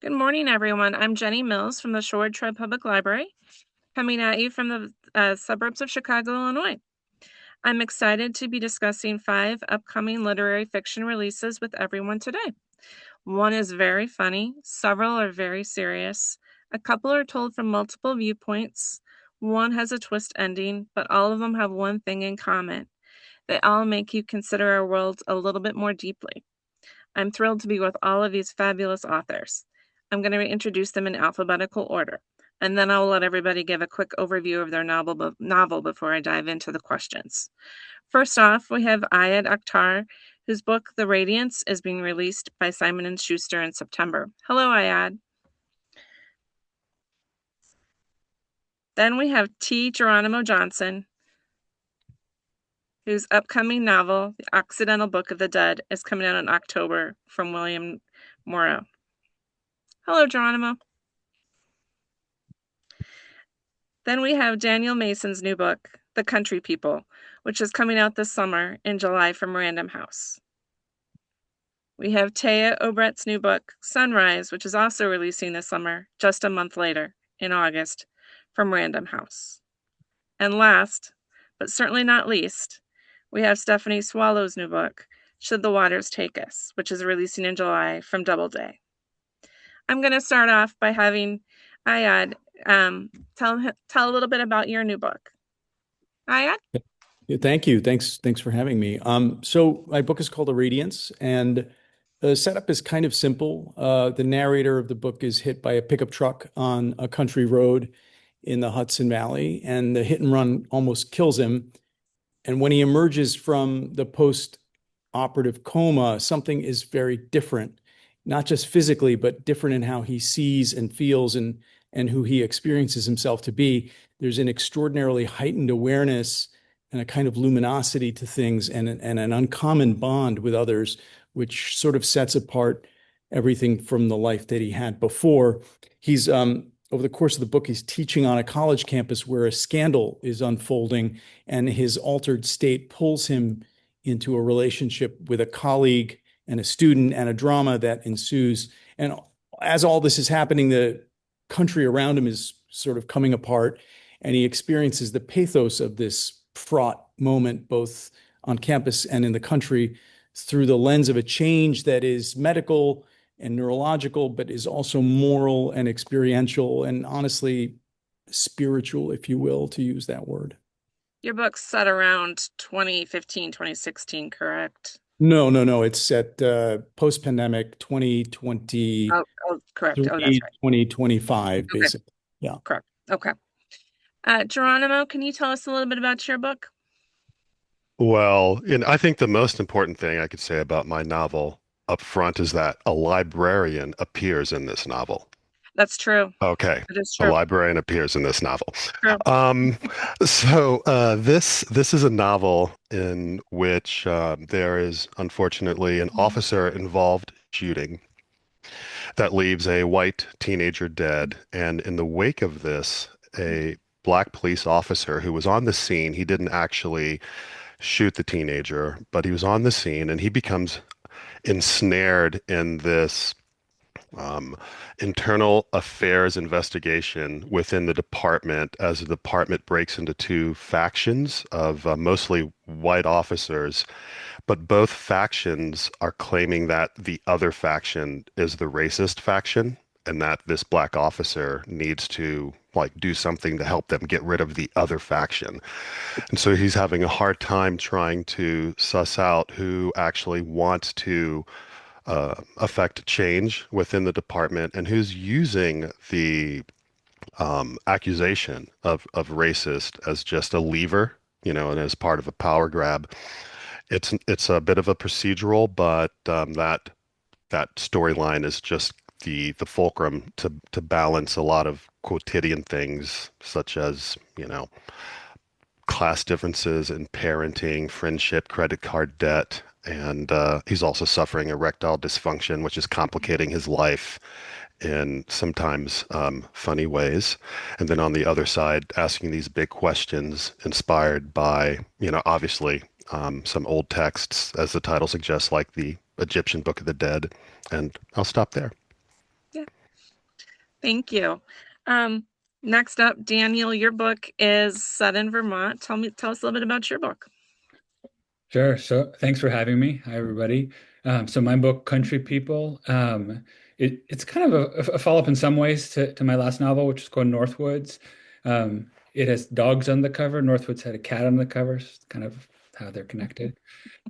Good morning, everyone. I'm Jennie Mills from the Shorewood-Troy Public Library, coming at you from the suburbs of Chicago, Illinois. I'm excited to be discussing 5 upcoming literary fiction releases with everyone today. One is very funny, several are very serious, a couple are told from multiple viewpoints, one has a twist ending, but all of them have one thing in common. They all make you consider our world a little bit more deeply. I'm thrilled to be with all of these fabulous authors. I'm going to introduce them in alphabetical order, and then I'll let everybody give a quick overview of their novel before I dive into the questions. First off, we have Akhtar, whose book, The Radiance, is being released by Simon & Schuster in September. Hello, Ayad. Then we have T. Geronimo Johnson, whose upcoming novel, The Occidental Book of the Dead, is coming out in October from William Morrow. Hello, Geronimo. Then we have Daniel Mason's new book, The Country People, which is coming out this summer in July from Random House. We have Taya Obreht's new book, Sunrise, which is also releasing this summer, just a month later, in August, from Random House. And last, but certainly not least, we have Stephanie Soileau's new book, Should the Waters Take Us, which is releasing in July from Doubleday. I'm going to start off by having Ayad tell a little bit about your new book. Ayad? Yeah, thank you. Thanks for having me. So my book is called The Radiance, and the setup is kind of simple. The narrator of the book is hit by a pickup truck on a country road in the Hudson Valley, and the hit and run almost kills him. And when he emerges from the post-operative coma, something is very different, not just physically, but different in how he sees and feels and who he experiences himself to be. There's an extraordinarily heightened awareness and a kind of luminosity to things and an uncommon bond with others, which sort of sets apart everything from the life that he had before. He's over the course of the book, he's teaching on a college campus where a scandal is unfolding, and his altered state pulls him into a relationship with a colleague and a student and a drama that ensues. And as all this is happening, the country around him is sort of coming apart, and he experiences the pathos of this fraught moment, both on campus and in the country, through the lens of a change that is medical and neurological, but is also moral and experiential and honestly spiritual, if you will, to use that word. Your book's set around 2015, 2016, correct? No. It's set post-pandemic 2020, Correct. Oh, that's right. 2025, Okay, basically. Yeah. correct. Okay. Geronimo, can you tell us a little bit about your book? Well, I think the most important thing I could say about my novel up front is that a librarian appears in this novel. That's true. Okay, It is a true. librarian appears in this novel. True. Um, so this is a novel in which there is unfortunately an officer involved shooting that leaves a white teenager dead, and in the wake of this, a black police officer who was on the scene, he didn't actually shoot the teenager, but he was on the scene and he becomes ensnared in this um, internal affairs investigation within the department as the department breaks into two factions of mostly white officers. But both factions are claiming that the other faction is the racist faction and that this black officer needs to like do something to help them get rid of the other faction. And so he's having a hard time trying to suss out who actually wants to affect change within the department and who's using the accusation of racist as just a lever, and as part of a power grab. It's a bit of a procedural, but that storyline is just the fulcrum to balance a lot of quotidian things such as, class differences in parenting, friendship, credit card debt, and he's also suffering erectile dysfunction, which is complicating his life in sometimes funny ways. And then on the other side, asking these big questions inspired by, obviously some old texts, as the title suggests, like the Egyptian Book of the Dead. And I'll stop there. Yeah. Thank you. Um, Next up, Daniel, your book is set in Vermont. Tell us a little bit about your book. Sure. So thanks for having me. Hi, everybody. So my book, Country People, it's kind of a follow-up in some ways to my last novel, which is called Northwoods. It has dogs on the cover. Northwoods had a cat on the cover. So it's kind of how they're connected.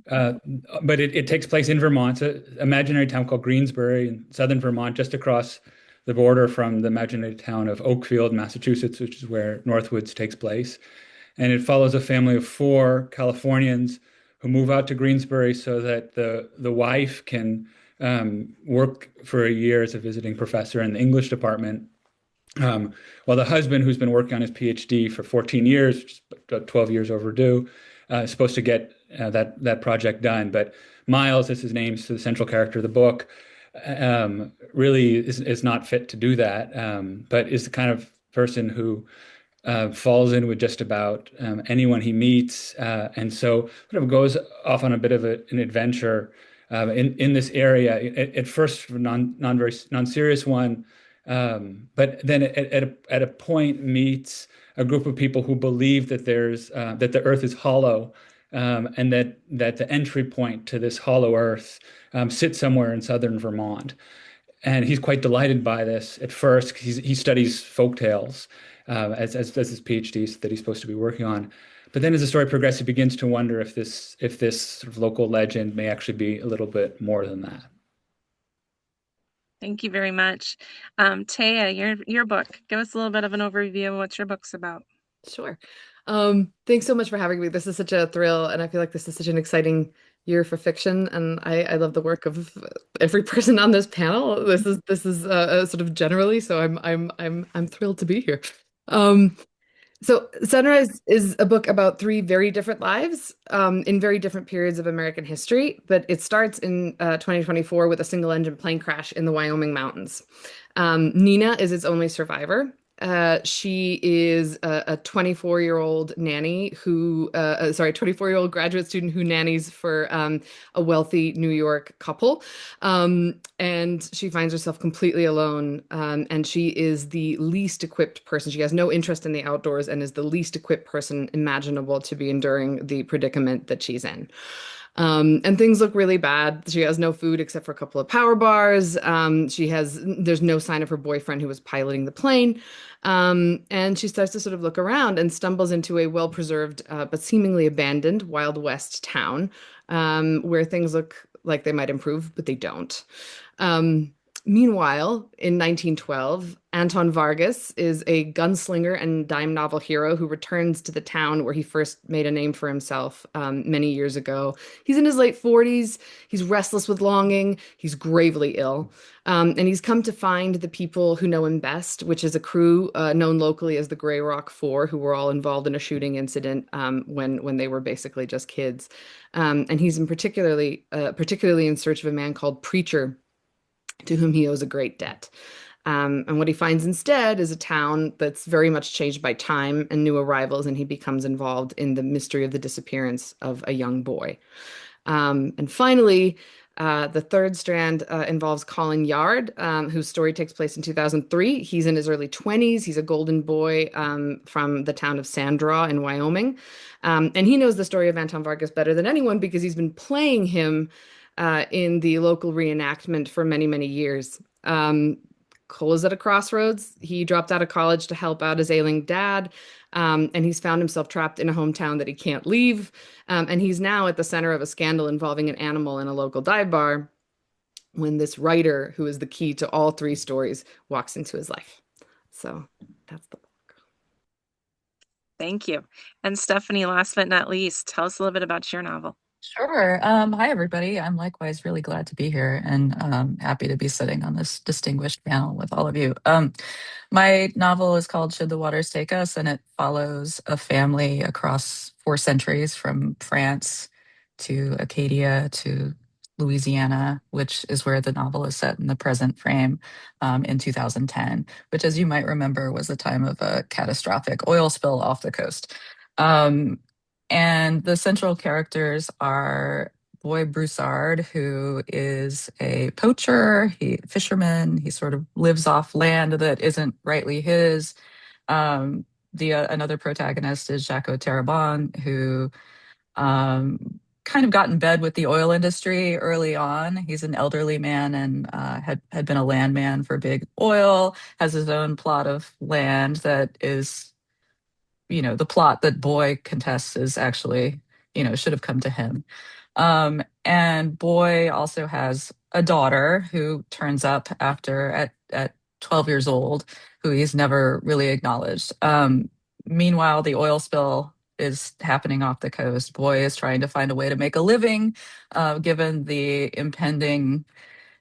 Uh, but it takes place in Vermont. It's an imaginary town called Greensbury in southern Vermont, just across the border from the imaginary town of Oakfield, Massachusetts, which is where Northwoods takes place. And it follows a family of four Californians who move out to Greensbury so that the wife can work for a year as a visiting professor in the English department, while the husband, who's been working on his PhD for 14 years, which is about 12 years overdue, is supposed to get that project done. But Miles, is his name, so the central character of the book, really is not fit to do that, but is the kind of person who falls in with just about anyone he meets, and so sort of goes off on a bit of an adventure in this area. At first, non serious one, but then at a point meets a group of people who believe that that the Earth is hollow, and that the entry point to this hollow Earth sits somewhere in southern Vermont. And he's quite delighted by this at first. 'Cause he studies folk tales as his PhD that he's supposed to be working on. But then as the story progresses, he begins to wonder if this sort of local legend may actually be a little bit more than that. Thank you very much. Taya, your book. Give us a little bit of an overview of what your book's about. Sure. Thanks so much for having me. This is such a thrill, and I feel like this is such an exciting year for fiction, and I love the work of every person on this panel. This is sort of generally, so I'm thrilled to be here. Um, so Sunrise is a book about three very different lives in very different periods of American history, but it starts in 2024 with a single engine plane crash in the Wyoming mountains. Nina is its only survivor. She is a 24-year-old nanny who, sorry, 24-year-old graduate student who nannies for a wealthy New York couple. And she finds herself completely alone. And she is the least equipped person. She has no interest in the outdoors and is the least equipped person imaginable to be enduring the predicament that she's in. And things look really bad. She has no food except for a couple of power bars. There's no sign of her boyfriend who was piloting the plane. And she starts to sort of look around and stumbles into a well-preserved, but seemingly abandoned Wild West town, where things look like they might improve, but they don't. Um, Meanwhile, in 1912, Anton Vargas is a gunslinger and dime novel hero who returns to the town where he first made a name for himself many years ago. He's in his late 40s. He's restless with longing. He's gravely ill. And he's come to find the people who know him best, which is a crew known locally as the Grey Rock Four, who were all involved in a shooting incident when they were basically just kids. And he's particularly in search of a man called Preacher, to whom he owes a great debt. And what he finds instead is a town that's very much changed by time and new arrivals, and he becomes involved in the mystery of the disappearance of a young boy. And finally, the third strand involves Colin Yard, whose story takes place in 2003. He's in his early 20s. He's a golden boy from the town of Sandraw in Wyoming. And he knows the story of Anton Vargas better than anyone because he's been playing him in the local reenactment for many, many years. Cole is at a crossroads. He dropped out of college to help out his ailing dad, and he's found himself trapped in a hometown that he can't leave. And he's now at the center of a scandal involving an animal in a local dive bar when this writer, who is the key to all three stories, walks into his life. So that's the book. Thank you. And Stephanie, last but not least, tell us a little bit about your novel. Sure. Hi, everybody. I'm likewise really glad to be here and happy to be sitting on this distinguished panel with all of you. My novel is called Should the Waters Take Us, and it follows a family across 4 centuries from France to Acadia to Louisiana, which is where the novel is set in the present frame in 2010, which, as you might remember, was the time of a catastrophic oil spill off the coast. And the central characters are Boy Broussard, who is a poacher, fisherman. He sort of lives off land that isn't rightly his. Um, the another protagonist is Jaco Terabon, who kind of got in bed with the oil industry early on. He's an elderly man and had been a landman for Big Oil, has his own plot of land that is, the plot that Boy contests is actually, should have come to him. And Boy also has a daughter who turns up at 12 years old, who he's never really acknowledged. Meanwhile, the oil spill is happening off the coast. Boy is trying to find a way to make a living, given the impending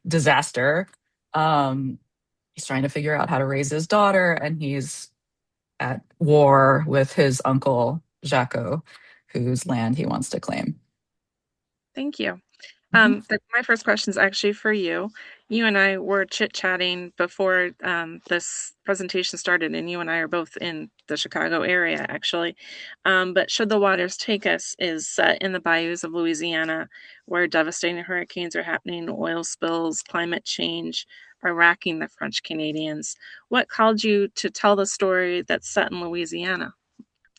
disaster. He's trying to figure out how to raise his daughter, and he's at war with his uncle, Jaco, whose land he wants to claim. Thank you. My first question is actually for you. You and I were chit-chatting before this presentation started, and you and I are both in the Chicago area, actually. But Should the Waters Take Us is set in the bayous of Louisiana, where devastating hurricanes are happening, oil spills, climate change are racking the French Canadians. What called you to tell the story that's set in Louisiana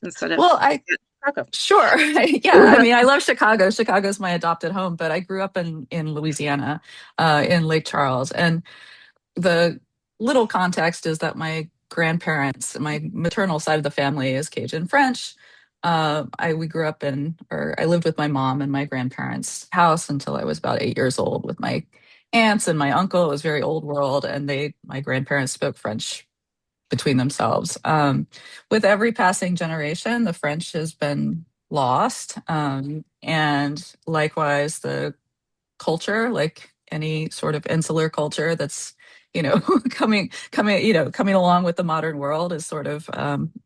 instead of Chicago? Sure. Yeah. I mean, I love Chicago. Chicago's my adopted home, but I grew up in Louisiana, in Lake Charles. And the little context is that my grandparents, my maternal side of the family is Cajun French. We grew up I lived with my mom in my grandparents' house until I was about 8 years old with my aunts and my uncle. It was very old world, and my grandparents spoke French between themselves. With every passing generation, the French has been lost. And likewise, the culture, like any sort of insular culture that's, coming along with the modern world, is sort of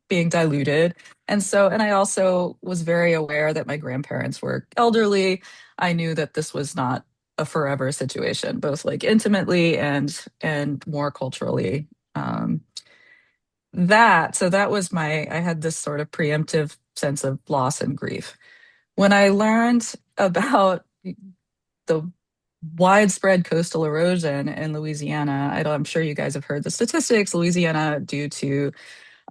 being diluted. And I also was very aware that my grandparents were elderly. I knew that this was not a forever situation, both like intimately and more culturally. I had this sort of preemptive sense of loss and grief. When I learned about the widespread coastal erosion in Louisiana, I'm sure you guys have heard the statistics. Louisiana, due to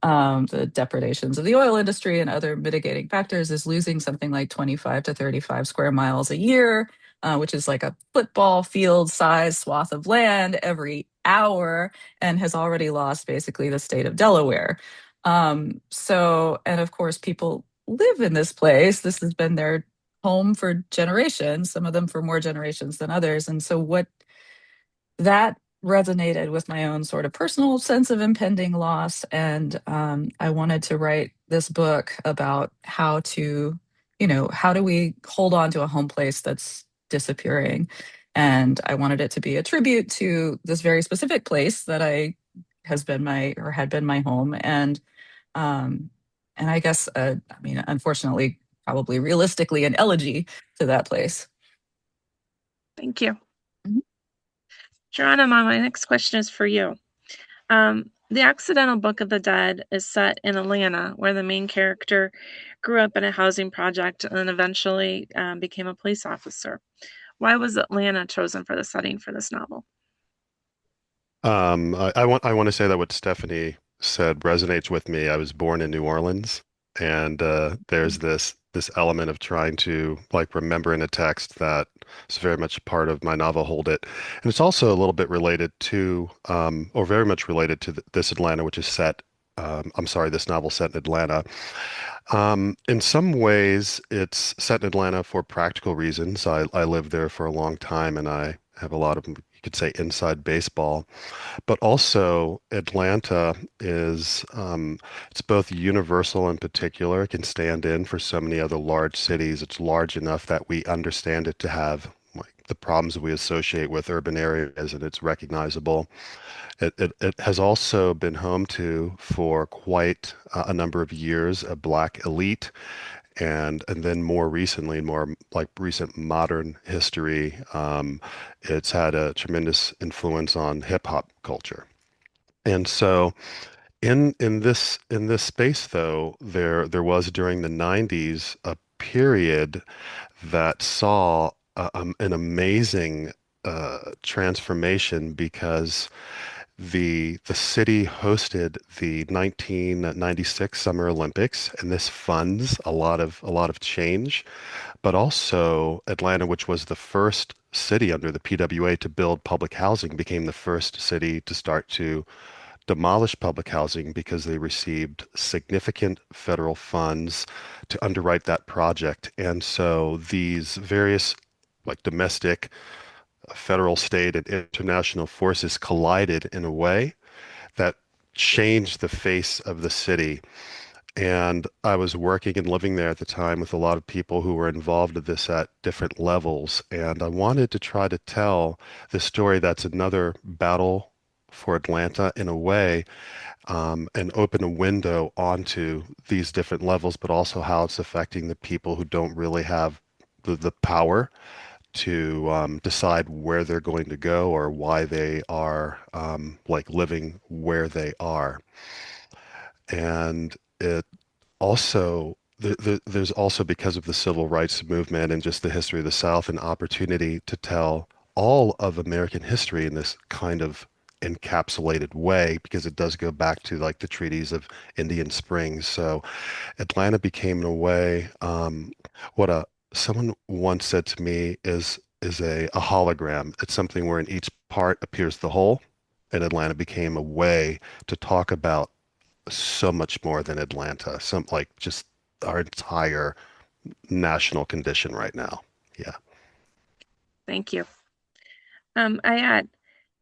the depredations of the oil industry and other mitigating factors, is losing something like 25 to 35 square miles a year, which is like a football field size swath of land every hour, and has already lost basically the state of Delaware. And of course, people live in this place. This has been their home for generations, some of them for more generations than others. And so that resonated with my own sort of personal sense of impending loss. And I wanted to write this book about how do we hold on to a home place that's disappearing? And I wanted it to be a tribute to this very specific place that had been my home. And I guess, unfortunately, probably realistically, an elegy to that place. Thank you. Geronimo, my next question is for you. The Occidental Book of the Dead is set in Atlanta, where the main character grew up in a housing project and then eventually became a police officer. Why was Atlanta chosen for the setting for this novel? I want to say that what Stephanie said resonates with me. I was born in New Orleans, and there's this element of trying to like remember in a text that is very much a part of my novel, Hold It. And it's also a little bit related to, or very much related to this Atlanta, which is set, this novel set in Atlanta. In some ways, it's set in Atlanta for practical reasons. I lived there for a long time, and I have a lot of, you could say, inside baseball. But also, Atlanta is, it's both universal and particular. It can stand in for so many other large cities. It's large enough that we understand it to have like the problems that we associate with urban areas, and it's recognizable. It has also been home to, for quite a number of years, a Black elite. And then more recently, more like recent modern history, it's had a tremendous influence on hip hop culture. And so in this space though, there was during the 90s a period that saw an amazing transformation because the city hosted the 1996 Summer Olympics, and this funds a lot of change. But also Atlanta, which was the first city under the PWA to build public housing, became the first city to start to demolish public housing because they received significant federal funds to underwrite that project. And so these various like domestic, federal, state, and international forces collided in a way that changed the face of the city. And I was working and living there at the time with a lot of people who were involved in this at different levels. And I wanted to try to tell this story that's another battle for Atlanta in a way, and open a window onto these different levels, but also how it's affecting the people who don't really have the power to decide where they're going to go or why they are like living where they are. And it also there's also, because of the civil rights movement and just the history of the South, an opportunity to tell all of American history in this kind of encapsulated way, because it does go back to like the treaties of Indian Springs. So Atlanta became in a way, what a someone once said to me is a hologram. It's something where in each part appears the whole, and Atlanta became a way to talk about so much more than Atlanta. Some like just our entire national condition right now. Yeah. Thank you. I add,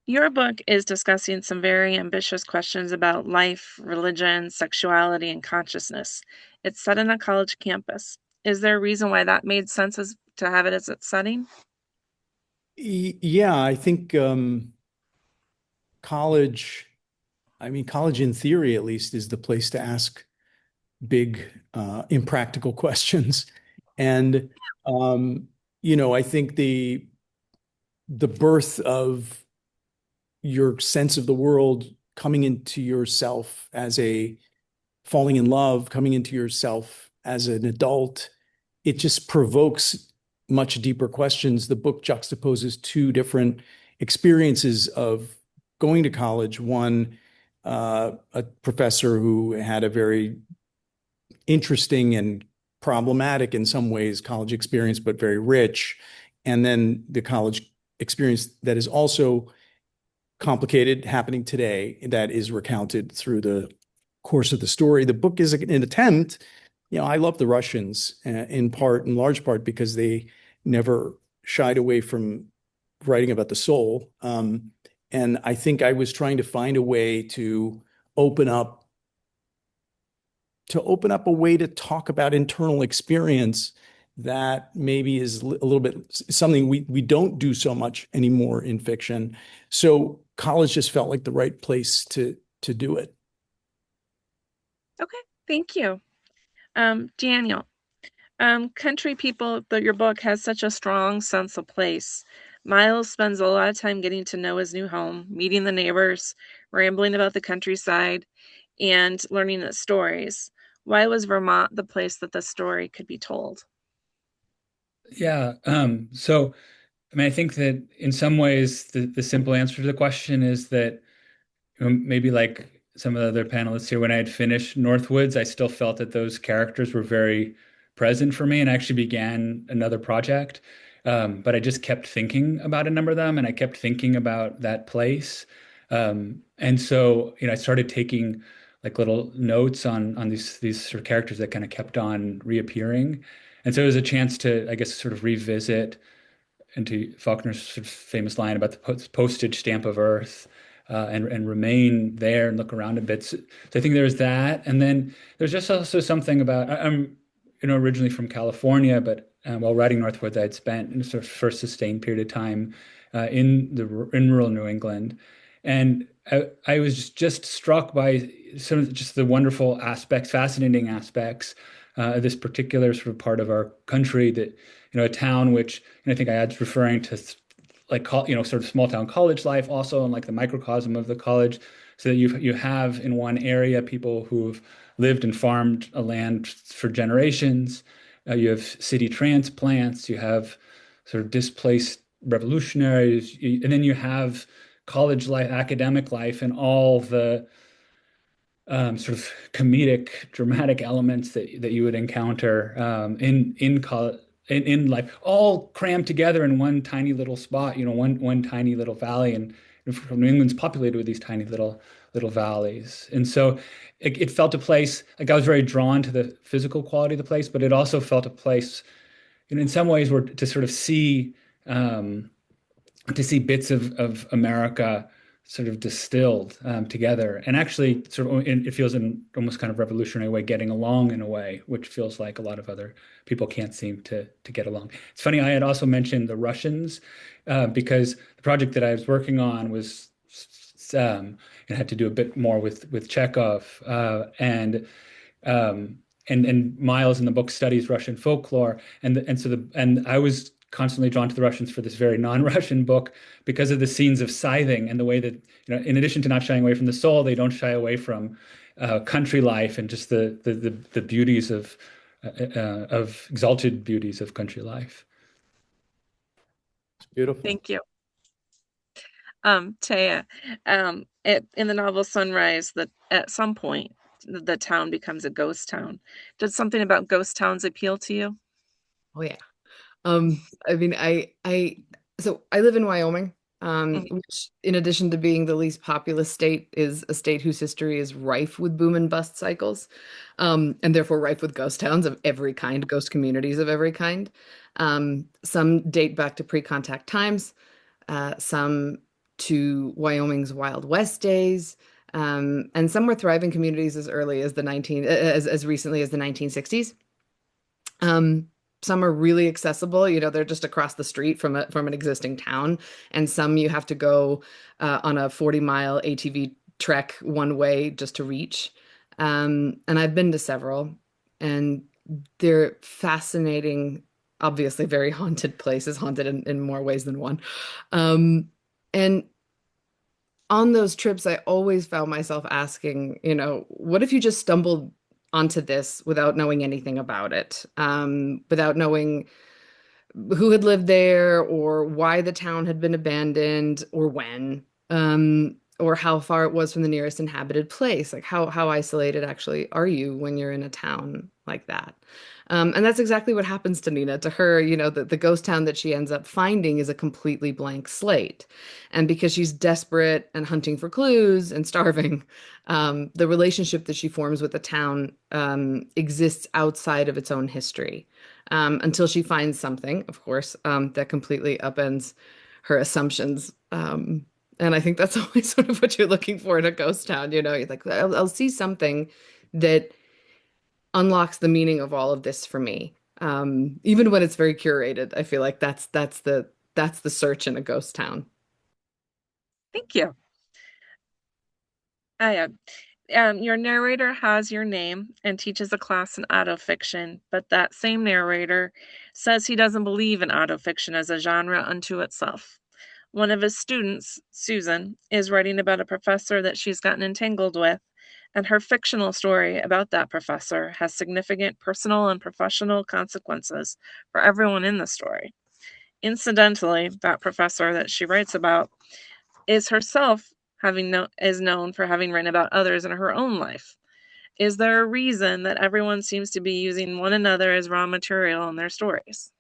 your book is discussing some very ambitious questions about life, religion, sexuality, and consciousness. It's set in a college campus. Is there a reason why that made sense to have it as its setting? Yeah, I think college, college in theory at least is the place to ask big, impractical questions. And I think the birth of your sense of the world coming into yourself as a falling in love, coming into yourself as an adult, it just provokes much deeper questions. The book juxtaposes two different experiences of going to college. One, a professor who had a very interesting and problematic in some ways college experience, but very rich. And then the college experience that is also complicated happening today that is recounted through the course of the story. The book is an attempt. I love the Russians in large part, because they never shied away from writing about the soul. And I think I was trying to find a way to open up a way to talk about internal experience that maybe is a little bit something we don't do so much anymore in fiction. So college just felt like the right place to do it. Okay, thank you. Daniel, Country People, your book has such a strong sense of place. Miles spends a lot of time getting to know his new home, meeting the neighbors, rambling about the countryside, and learning the stories. Why was Vermont the place that the story could be told? Yeah. So, I think that in some ways, the simple answer to the question is that maybe like some of the other panelists here, when I had finished Northwoods, I still felt that those characters were very present for me, and I actually began another project. But I just kept thinking about a number of them, and I kept thinking about that place. And so, I started taking like little notes on these sort of characters that kind of kept on reappearing. And so it was a chance to, I guess, sort of revisit into Faulkner's sort of famous line about the postage stamp of Earth, and remain there and look around a bit. So I think there's that, and then there's just also something about I'm originally from California, but while writing Northwoods, I had spent in a sort of first sustained period of time in rural New England, and I was just struck by some of just the wonderful aspects, fascinating aspects of this particular sort of part of our country that a town which, and I think I was referring to like sort of small town college life also, and like the microcosm of the college, so that you have in one area people who've lived and farmed a land for generations. You have city transplants. You have sort of displaced revolutionaries, and then you have college life, academic life, and all the sort of comedic, dramatic elements that you would encounter in college, in life, all crammed together in one tiny little spot, one tiny little valley, and New England's populated with these tiny little valleys, and so it felt a place like I was very drawn to the physical quality of the place, but it also felt a place, in some ways, where to sort of to see bits of America sort of distilled together, and actually it feels in almost kind of revolutionary way getting along in a way which feels like a lot of other people can't seem to get along. It's funny, I had also mentioned the Russians because the project that I was working on was it had to do a bit more with Chekhov and Miles in the book studies Russian folklore, and I was constantly drawn to the Russians for this very non-Russian book because of the scenes of scything and the way that, in addition to not shying away from the soul, they don't shy away from country life and just the beauties of exalted beauties of country life. It's beautiful. Thank you. Taya, in the novel Sunrise, that at some point the town becomes a ghost town. Did something about ghost towns appeal to you? Oh yeah. I mean, so I live in Wyoming, which in addition to being the least populous state, is a state whose history is rife with boom and bust cycles, and therefore rife with ghost towns of every kind, ghost communities of every kind. Some date back to pre-contact times, some to Wyoming's Wild West days, and some were thriving communities as early as as recently as the 1960s. Some are really accessible, they're just across the street from an existing town, and some you have to go on a 40-mile ATV trek one way just to reach. And I've been to several, and they're fascinating, obviously very haunted places, haunted in more ways than one. And on those trips, I always found myself asking, what if you just stumbled onto this without knowing anything about it, without knowing who had lived there or why the town had been abandoned or when, or how far it was from the nearest inhabited place. Like how isolated actually are you when you're in a town like that? And that's exactly what happens to Nina. To her, the ghost town that she ends up finding is a completely blank slate. And because she's desperate and hunting for clues and starving, the relationship that she forms with the town exists outside of its own history, until she finds something, of course, that completely upends her assumptions. And I think that's always sort of what you're looking for in a ghost town. You're like, I'll see something that unlocks the meaning of all of this for me. Even when it's very curated, I feel like that's the search in a ghost town. Thank you. Your narrator has your name and teaches a class in autofiction, but that same narrator says he doesn't believe in autofiction as a genre unto itself. One of his students, Susan, is writing about a professor that she's gotten entangled with, and her fictional story about that professor has significant personal and professional consequences for everyone in the story. Incidentally, that professor that she writes about is herself is known for having written about others in her own life. Is there a reason that everyone seems to be using one another as raw material in their stories?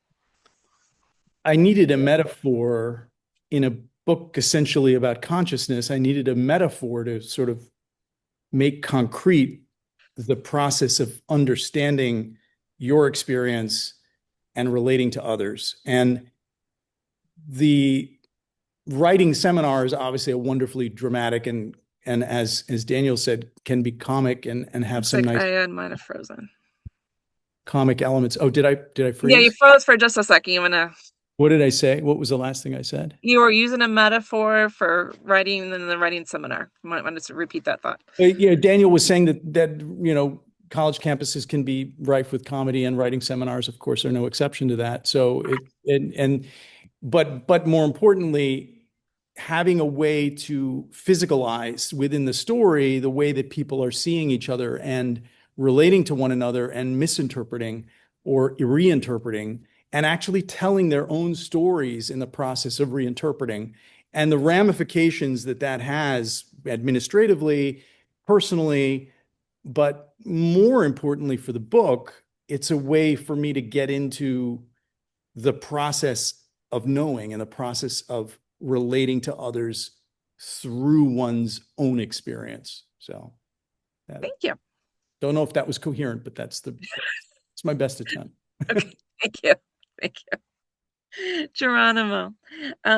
I needed a metaphor in a book essentially about consciousness. I needed a metaphor to sort of make concrete the process of understanding your experience and relating to others. And the writing seminar is obviously a wondrously dramatic and as Daniel said, can be comic and have some nice. I might have frozen. Comic elements. Oh, did I freeze? Yeah, you froze for just a second. What did I say? What was the last thing I said? You were using a metaphor for writing in the writing seminar. You might want to repeat that thought. Yeah, Daniel was saying that college campuses can be rife with comedy, and writing seminars, of course, are no exception to that. So but more importantly, having a way to physicalize within the story the way that people are seeing each other and relating to one another and misinterpreting or reinterpreting and actually telling their own stories in the process of reinterpreting, and the ramifications that that has administratively, personally, but more importantly for the book, it's a way for me to get into the process of knowing and the process of relating to others through one's own experience. So Thank you. don't know if that was coherent, but it's my best attempt. Okay, thank you. Thank you. Geronimo,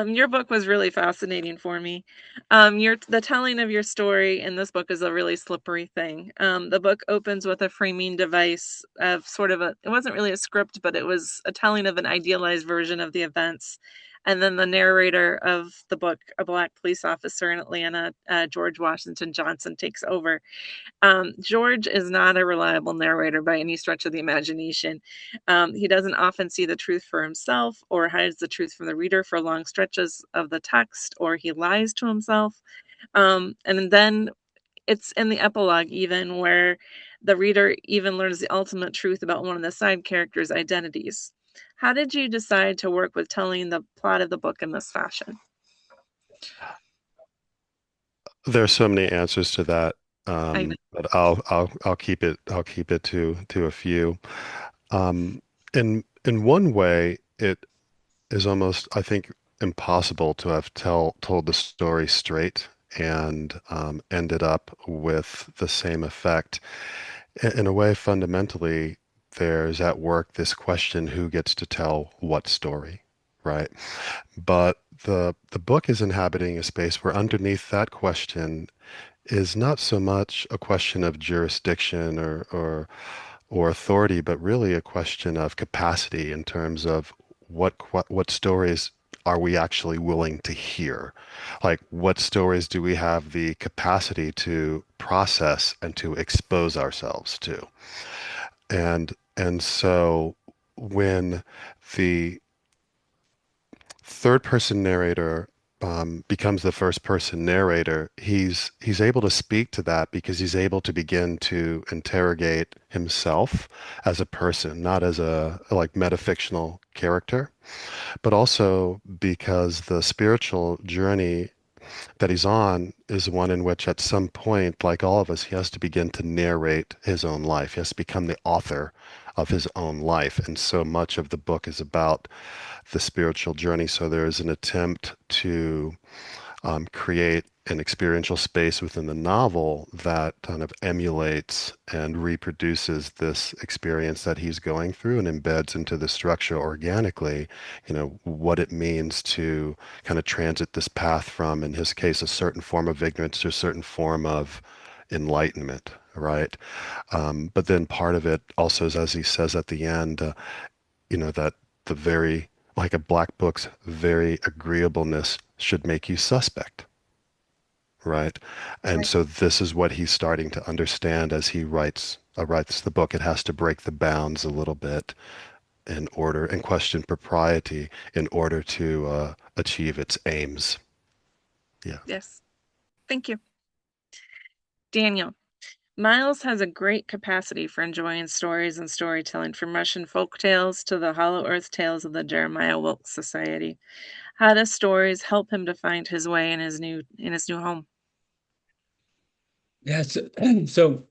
your book was really fascinating for me. The telling of your story in this book is a really slippery thing. The book opens with a framing device of it wasn't really a script, but it was a telling of an idealized version of the events. And then the narrator of the book, a Black police officer in Atlanta, George Washington Johnson, takes over. George is not a reliable narrator by any stretch of the imagination. He doesn't often see the truth for himself or hides the truth from the reader for long stretches of the text, or he lies to himself. And then it's in the epilogue even where the reader even learns the ultimate truth about one of the side characters' identities. How did you decide to work with telling the plot of the book in this fashion? There are so many answers to that, I know. but I'll keep it to a few. In one way, it is almost, I think, impossible to have told the story straight and ended up with the same effect. In a way, fundamentally, there's at work this question, who gets to tell what story, right? But the book is inhabiting a space where underneath that question is not so much a question of jurisdiction or authority, but really a question of capacity in terms of what stories are we actually willing to hear? Like, what stories do we have the capacity to process and to expose ourselves to? And so when the third person narrator becomes the first person narrator, he's able to speak to that because he's able to begin to interrogate himself as a person, not as a like metafictional character, but also because the spiritual journey that he's on is one in which at some point, like all of us, he has to begin to narrate his own life. He has to become the author of his own life. And so much of the book is about the spiritual journey. So there is an attempt to create an experiential space within the novel that kind of emulates and reproduces this experience that he's going through and embeds into the structure organically, what it means to kind of transit this path from, in his case, a certain form of ignorance to a certain form of enlightenment, right? But then part of it also is, as he says at the end, that the very, like a black book's very agreeableness should make you suspect, right? And Right. so this is what he's starting to understand as he writes the book. It has to break the bounds a little bit in order and question propriety in order to achieve its aims. Yeah. Yes. Thank you. Daniel. Miles has a great capacity for enjoying stories and storytelling, from Russian folk tales to the Hollow Earth tales of the Jeremiah Wilkes Society. How do stories help him to find his way in his new home? Yeah, so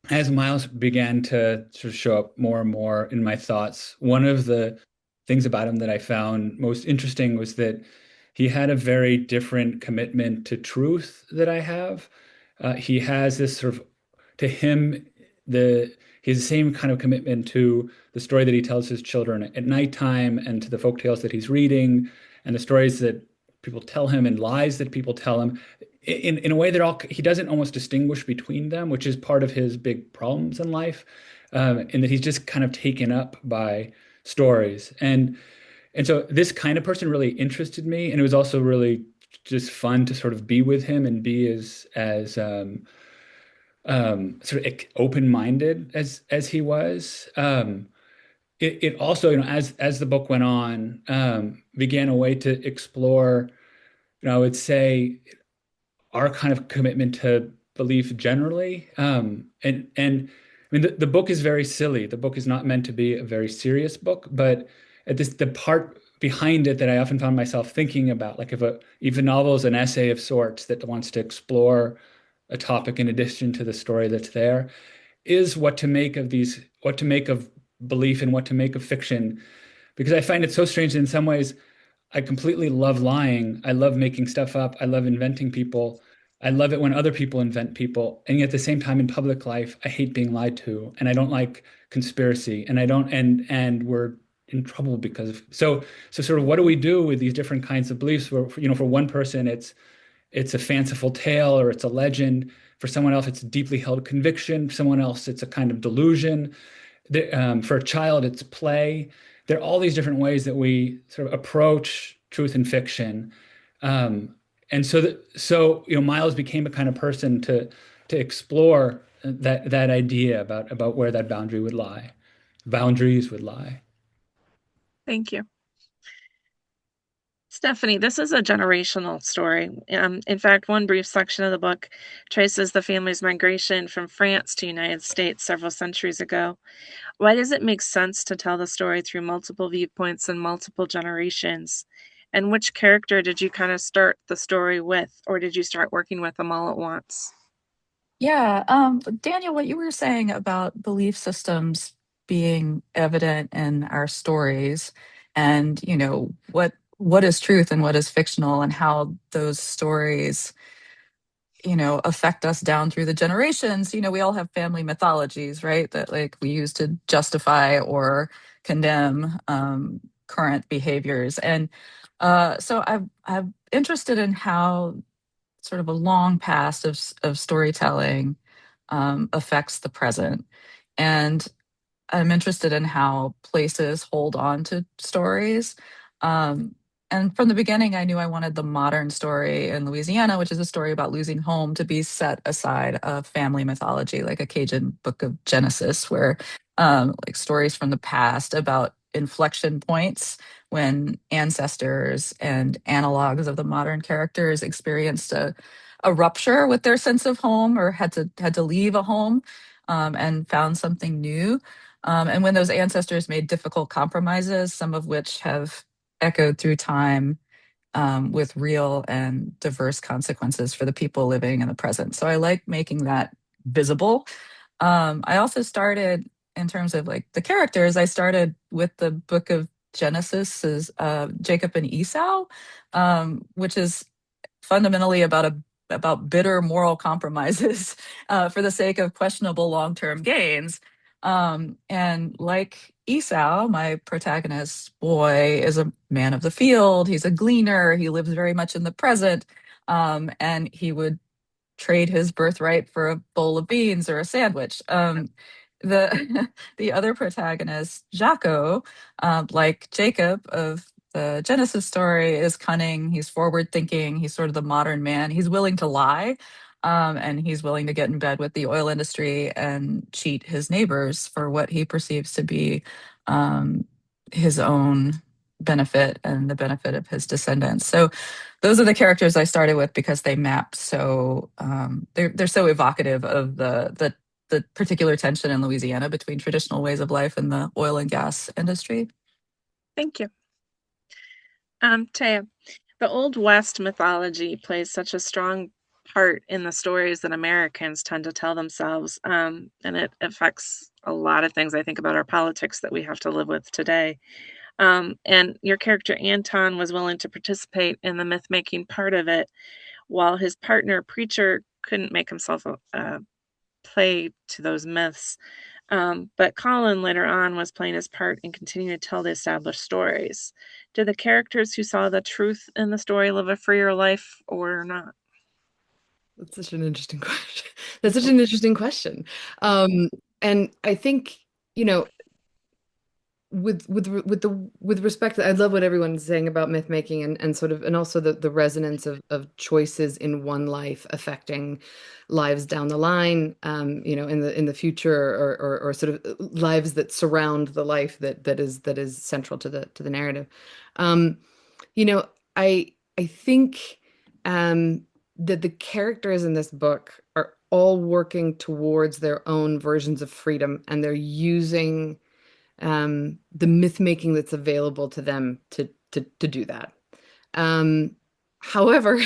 as Miles began to sort of show up more and more in my thoughts, one of the things about him that I found most interesting was that he had a very different commitment to truth that I have. He has this sort of, to him, he has the same kind of commitment to the story that he tells his children at nighttime and to the folk tales that he's reading and the stories that people tell him and lies that people tell him in a way that he doesn't almost distinguish between them, which is part of his big problems in life, in that he's just kind of taken up by stories. And so this kind of person really interested me, and it was also really just fun to sort of be with him and be as sort of open-minded as he was. It also, as the book went on, began a way to explore, I would say, our kind of commitment to belief generally. And I mean, the book is very silly. The book is not meant to be a very serious book, but the part behind it that I often found myself thinking about, like if a novel is an essay of sorts that wants to explore a topic in addition to the story that's there, is what to make of belief and what to make of fiction. Because I find it so strange in some ways. I completely love lying. I love making stuff up. I love inventing people. I love it when other people invent people. And yet at the same time in public life, I hate being lied to. And I don't like conspiracy. And I don't and we're in trouble because of so sort of what do we do with these different kinds of beliefs where, for one person it's a fanciful tale or it's a legend. For someone else, it's a deeply held conviction. For someone else, it's a kind of delusion. For a child, it's play. There are all these different ways that we sort of approach truth and fiction. Um, and Miles became a kind of person to explore that idea about where that boundaries would lie. Thank you. Stephanie, this is a generational story. In fact, one brief section of the book traces the family's migration from France to the United States several centuries ago. Why does it make sense to tell the story through multiple viewpoints and multiple generations? And which character did you kind of start the story with, or did you start working with them all at once? Yeah, Daniel, what you were saying about belief systems being evident in our stories, and what is truth and what is fictional, and how those stories affect us down through the generations. We all have family mythologies, right? That like we use to justify or condemn current behaviors. And so I'm interested in how sort of a long past of storytelling affects the present. And I'm interested in how places hold on to stories. Um, and from the beginning, I knew I wanted the modern story in Louisiana, which is a story about losing home, to be set aside of family mythology, like a Cajun book of Genesis, where like stories from the past about inflection points when ancestors and analogs of the modern characters experienced a rupture with their sense of home or had to leave a home and found something new. And when those ancestors made difficult compromises, some of which have echoed through time with real and diverse consequences for the people living in the present. So I like making that visible. I also started, in terms of like the characters, I started with the book of Genesis, is Jacob and Esau, which is fundamentally about bitter moral compromises for the sake of questionable long-term gains. And like Esau, my protagonist's boy is a man of the field. He's a gleaner. He lives very much in the present. And he would trade his birthright for a bowl of beans or a sandwich. The the other protagonist, Jaco, like Jacob of the Genesis story, is cunning. He's forward thinking. He's sort of the modern man. He's willing to lie, and he's willing to get in bed with the oil industry and cheat his neighbors for what he perceives to be um, his own benefit and the benefit of his descendants. So those are the characters I started with because they map so they're so evocative of the particular tension in Louisiana between traditional ways of life and the oil and gas industry. Thank you. Taya, the Old West mythology plays such a strong part in the stories that Americans tend to tell themselves, and it affects a lot of things I think about our politics that we have to live with today. And your character Anton was willing to participate in the myth-making part of it, while his partner Preacher couldn't make himself play to those myths. But Colin later on was playing his part and continuing to tell the established stories. Did the characters who saw the truth in the story live a freer life or not? That's such an interesting question. That's such an interesting question. And I think, you know, with respect, I love what everyone's saying about myth making and sort of and also the resonance of choices in one life affecting lives down the line, in the future, or sort of lives that surround the life that is central to the narrative. Um, you know, I think that the characters in this book are all working towards their own versions of freedom, and they're using the myth making that's available to them to do that. However,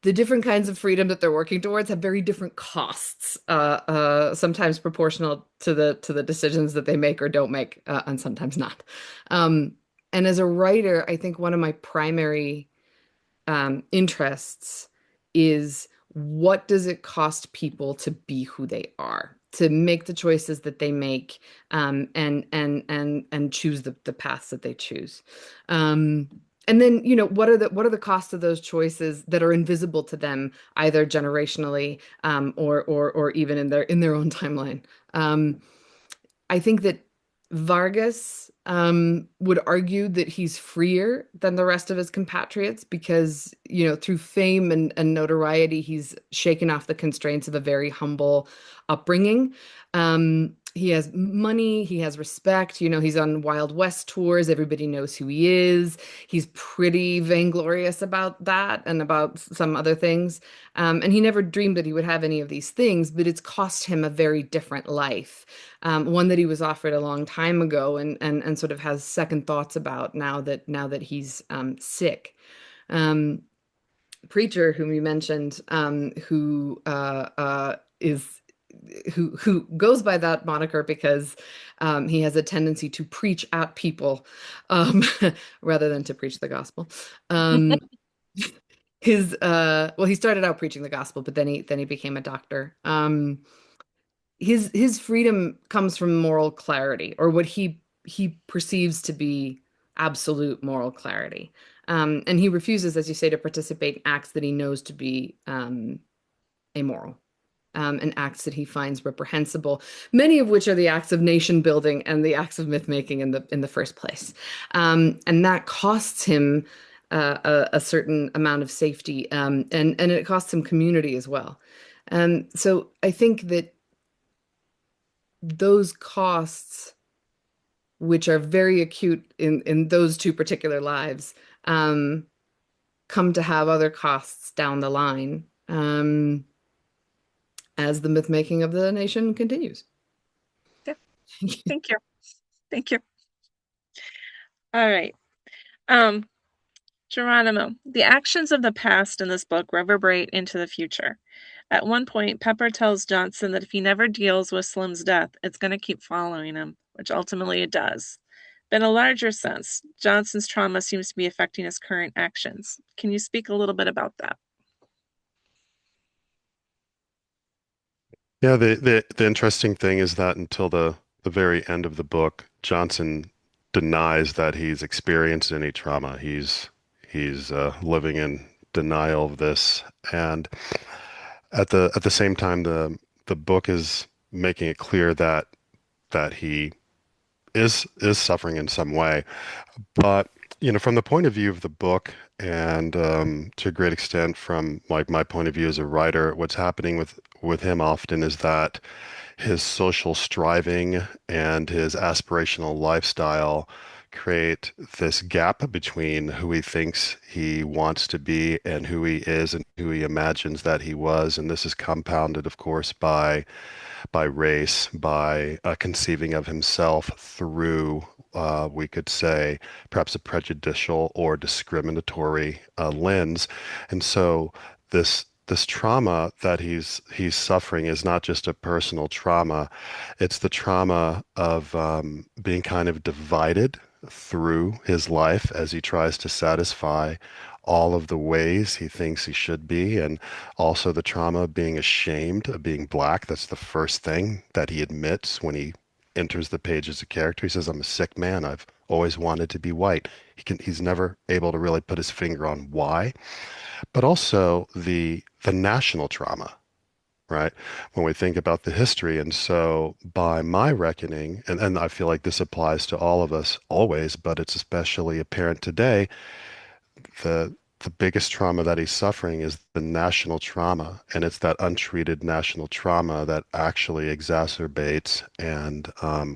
the different kinds of freedom that they're working towards have very different costs, sometimes proportional to the decisions that they make or don't make, and sometimes not. And as a writer, I think one of my primary interests is what does it cost people to be who they are, to make the choices that they make, and choose the paths that they choose. And then, what are the costs of those choices that are invisible to them, either generationally, or even in their own timeline. I think that Vargas would argue that he's freer than the rest of his compatriots because, through fame and notoriety, he's shaken off the constraints of a very humble upbringing. He has money, he has respect, he's on Wild West tours, everybody knows who he is. He's pretty vainglorious about that and about some other things. And he never dreamed that he would have any of these things, but it's cost him a very different life, one that he was offered a long time ago, and sort of has second thoughts about now that he's sick. Preacher, whom you mentioned, who goes by that moniker because he has a tendency to preach at people, rather than to preach the gospel. He started out preaching the gospel, but then he became a doctor. His freedom comes from moral clarity, or what he perceives to be absolute moral clarity. And he refuses, as you say, to participate in acts that he knows to be amoral, and acts that he finds reprehensible, many of which are the acts of nation building and the acts of myth making in the first place. And that costs him a certain amount of safety, and it costs him community as well. So I think that those costs, which are very acute in those two particular lives, come to have other costs down the line, as the myth making of the nation continues. Yeah. Thank you. Thank you. All right. Geronimo, the actions of the past in this book reverberate into the future. At one point, Pepper tells Johnson that if he never deals with Slim's death, it's going to keep following him, which ultimately it does. But in a larger sense, Johnson's trauma seems to be affecting his current actions. Can you speak a little bit about that? Yeah, the interesting thing is that until the very end of the book, Johnson denies that he's experienced any trauma. He's living in denial of this, and at the same time, the book is making it clear that he is suffering in some way. But from the point of view of the book, and to a great extent from like my point of view as a writer, what's happening with him often is that his social striving and his aspirational lifestyle create this gap between who he thinks he wants to be and who he is and who he imagines that he was. And this is compounded, of course, by race, by conceiving of himself through, we could say, perhaps a prejudicial or discriminatory lens. And so this trauma that he's suffering is not just a personal trauma; it's the trauma of being kind of divided through his life as he tries to satisfy all of the ways he thinks he should be, and also the trauma of being ashamed of being black. That's the first thing that he admits when he enters the page as a character. He says, "I'm a sick man. I've always wanted to be white." He's never able to really put his finger on why, but also the national trauma, right? When we think about the history. And so by my reckoning, and I feel like this applies to all of us always, but it's especially apparent today, the the biggest trauma that he's suffering is the national trauma, and it's that untreated national trauma that actually exacerbates and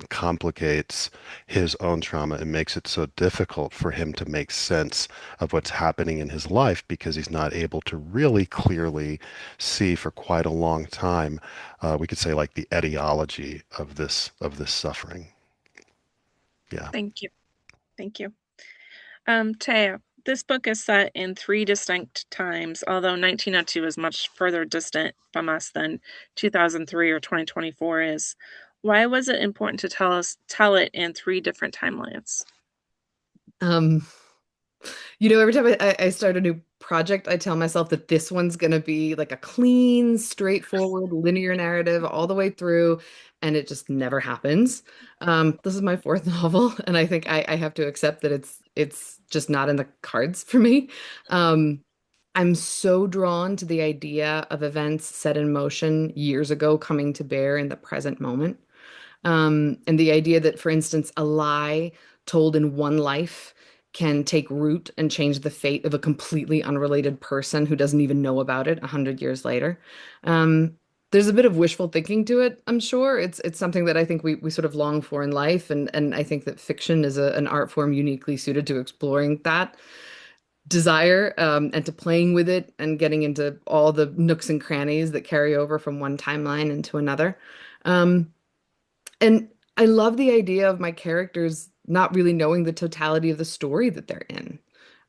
complicates his own trauma and makes it so difficult for him to make sense of what's happening in his life because he's not able to really clearly see for quite a long time. We could say like the etiology of this suffering. Yeah. Thank you. Thank you. Taya, this book is set in 3 distinct times, although 1902 is much further distant from us than 2003 or 2024 is. Why was it important to tell it in 3 different timelines? Every time I start a new project, I tell myself that this one's going to be like a clean, straightforward, linear narrative all the way through, and it just never happens. This is my 4th novel, and I think I have to accept that it's just not in the cards for me. I'm so drawn to the idea of events set in motion years ago coming to bear in the present moment. And the idea that, for instance, a lie told in one life can take root and change the fate of a completely unrelated person who doesn't even know about it 100 years later. Um, there's a bit of wishful thinking to it, I'm sure. It's something that I think we sort of long for in life, and I think that fiction is an art form uniquely suited to exploring that desire, and to playing with it and getting into all the nooks and crannies that carry over from one timeline into another. Um, and I love the idea of my characters not really knowing the totality of the story that they're in.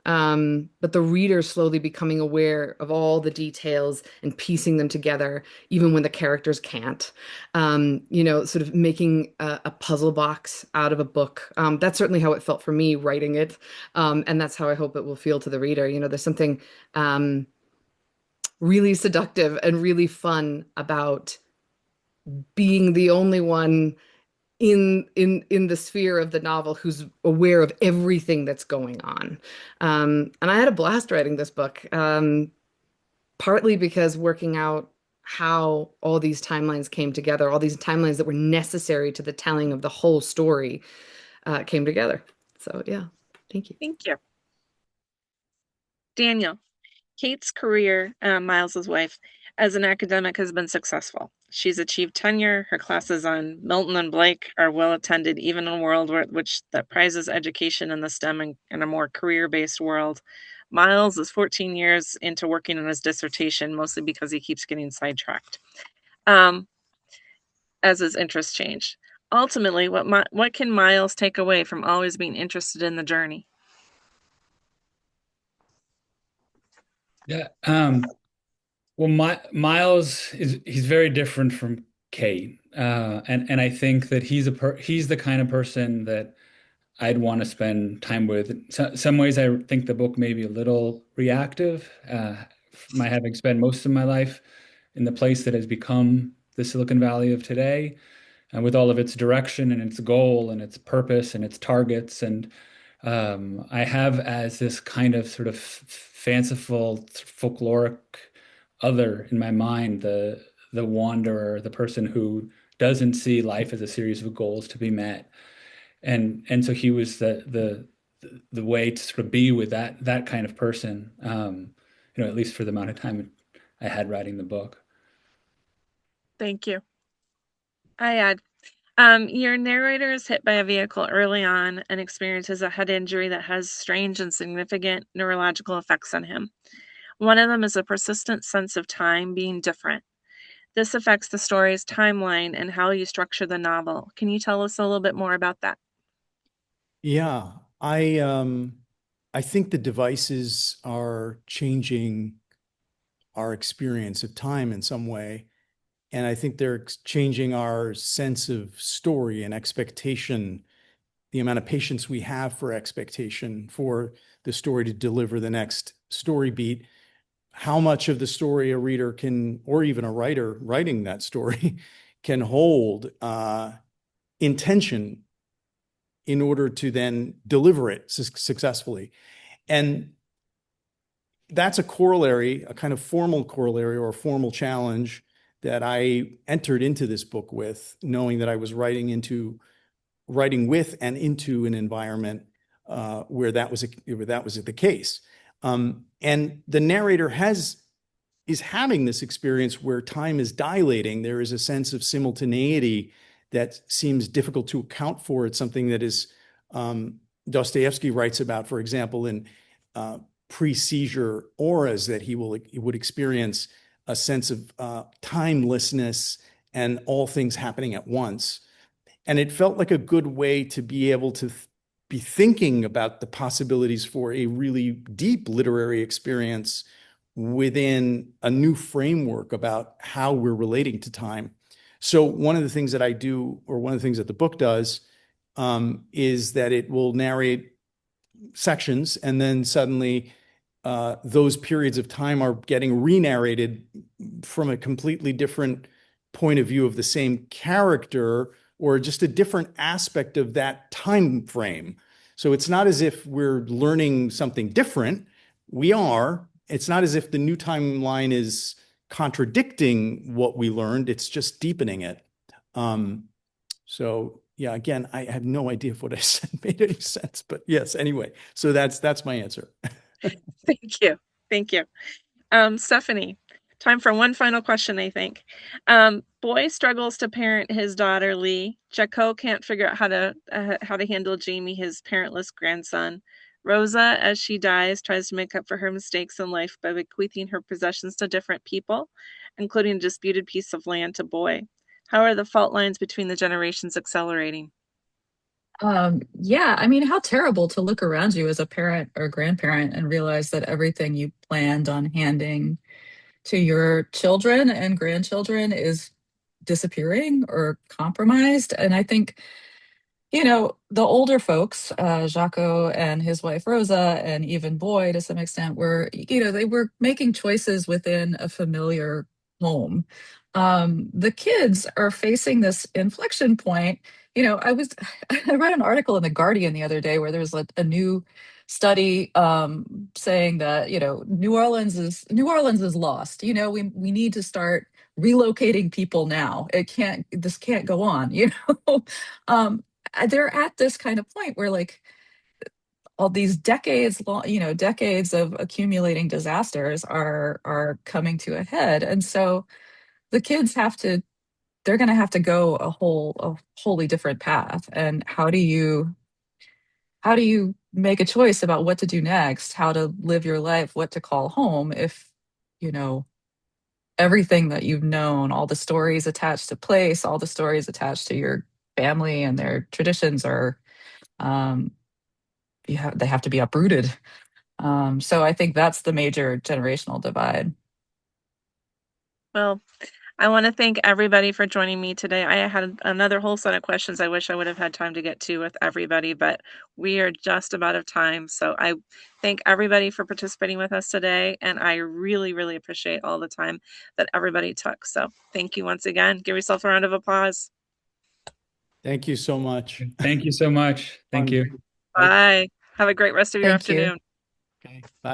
But the reader slowly becoming aware of all the details and piecing them together, even when the characters can't. Sort of making a puzzle box out of a book. That's certainly how it felt for me writing it. And that's how I hope it will feel to the reader. There's something really seductive and really fun about being the only one in the sphere of the novel who's aware of everything that's going on. And I had a blast writing this book, partly because working out how all these timelines came together, all these timelines that were necessary to the telling of the whole story, came together. So yeah, thank you. Thank you. Daniel, Kate's career, Miles's wife, as an academic has been successful. She's achieved tenure. Her classes on Milton and Blake are well attended, even in a world that prizes education in the STEM and in a more career-based world. Miles is 14 years into working on his dissertation, mostly because he keeps getting sidetracked as his interests change. Ultimately, what can Miles take away from always being interested in the journey? Yeah. Well, Miles he's very different from Kate, and I think that he's the kind of person that I'd want to spend time with. Some ways I think the book may be a little reactive, my having spent most of my life in the place that has become the Silicon Valley of today, with all of its direction and its goal and its purpose and its targets. And I have as this kind of sort of fanciful, folkloric other in my mind, the wanderer, the person who doesn't see life as a series of goals to be met. And so he was the way to sort of be with that kind of person, at least for the amount of time I had writing the book. Thank you. I add, your narrator is hit by a vehicle early on and experiences a head injury that has strange and significant neurological effects on him. One of them is a persistent sense of time being different. This affects the story's timeline and how you structure the novel. Can you tell us a little bit more about that? Yeah, I think the devices are changing our experience of time in some way. And I think they're changing our sense of story and expectation, the amount of patience we have for expectation for the story to deliver the next story beat, how much of the story a reader can, or even a writer writing that story, can hold intention in order to then deliver it successfully. And that's a corollary, a kind of formal corollary or a formal challenge that I entered into this book with, knowing that I was writing with and into an environment where that was the case. And the narrator is having this experience where time is dilating. There is a sense of simultaneity that seems difficult to account for. It's something that is Dostoevsky writes about, for example, in pre-seizure auras, that he would experience a sense of timelessness and all things happening at once. And it felt like a good way to be able to be thinking about the possibilities for a really deep literary experience within a new framework about how we're relating to time. So one of the things that I do, or one of the things that the book does, is that it will narrate sections, and then suddenly those periods of time are getting re-narrated from a completely different point of view of the same character, or just a different aspect of that time frame. So it's not as if we're learning something different. We are. It's not as if the new timeline is contradicting what we learned. It's just deepening it. So yeah, again, I have no idea if what I said made any sense, but yes, anyway, so that's my answer. Thank you. Thank you. Stephanie, time for one final question, I think. Boy struggles to parent his daughter, Lee. Jaco can't figure out how to handle Jamie, his parentless grandson. Rosa, as she dies, tries to make up for her mistakes in life by bequeathing her possessions to different people, including a disputed piece of land to Boy. How are the fault lines between the generations accelerating? Yeah, I mean, how terrible to look around you as a parent or grandparent and realize that everything you planned on handing to your children and grandchildren is disappearing or compromised. And I think, the older folks, Jaco and his wife Rosa, and even Boy to some extent, they were making choices within a familiar home. The kids are facing this inflection point. I read an article in The Guardian the other day where there's a new study saying that, New Orleans is lost. We need to start relocating people now. This can't go on, um, they're at this kind of point where like all these decades long, decades of accumulating disasters are coming to a head. And so the kids they're going to have to go a wholly different path. And how do you make a choice about what to do next, how to live your life, what to call home, if, you know, everything that you've known, all the stories attached to place, all the stories attached to your family and their traditions are um, they have to be uprooted. So I think that's the major generational divide. Well, I want to thank everybody for joining me today. I had another whole set of questions I wish I would have had time to get to with everybody, but we are just about of time. So I thank everybody for participating with us today, and I really, really appreciate all the time that everybody took. So thank you once again. Give yourself a round of applause. Thank you so much. Thank you so much. Thank you. Bye. Have a great rest of your Thank you. afternoon. Okay. Bye.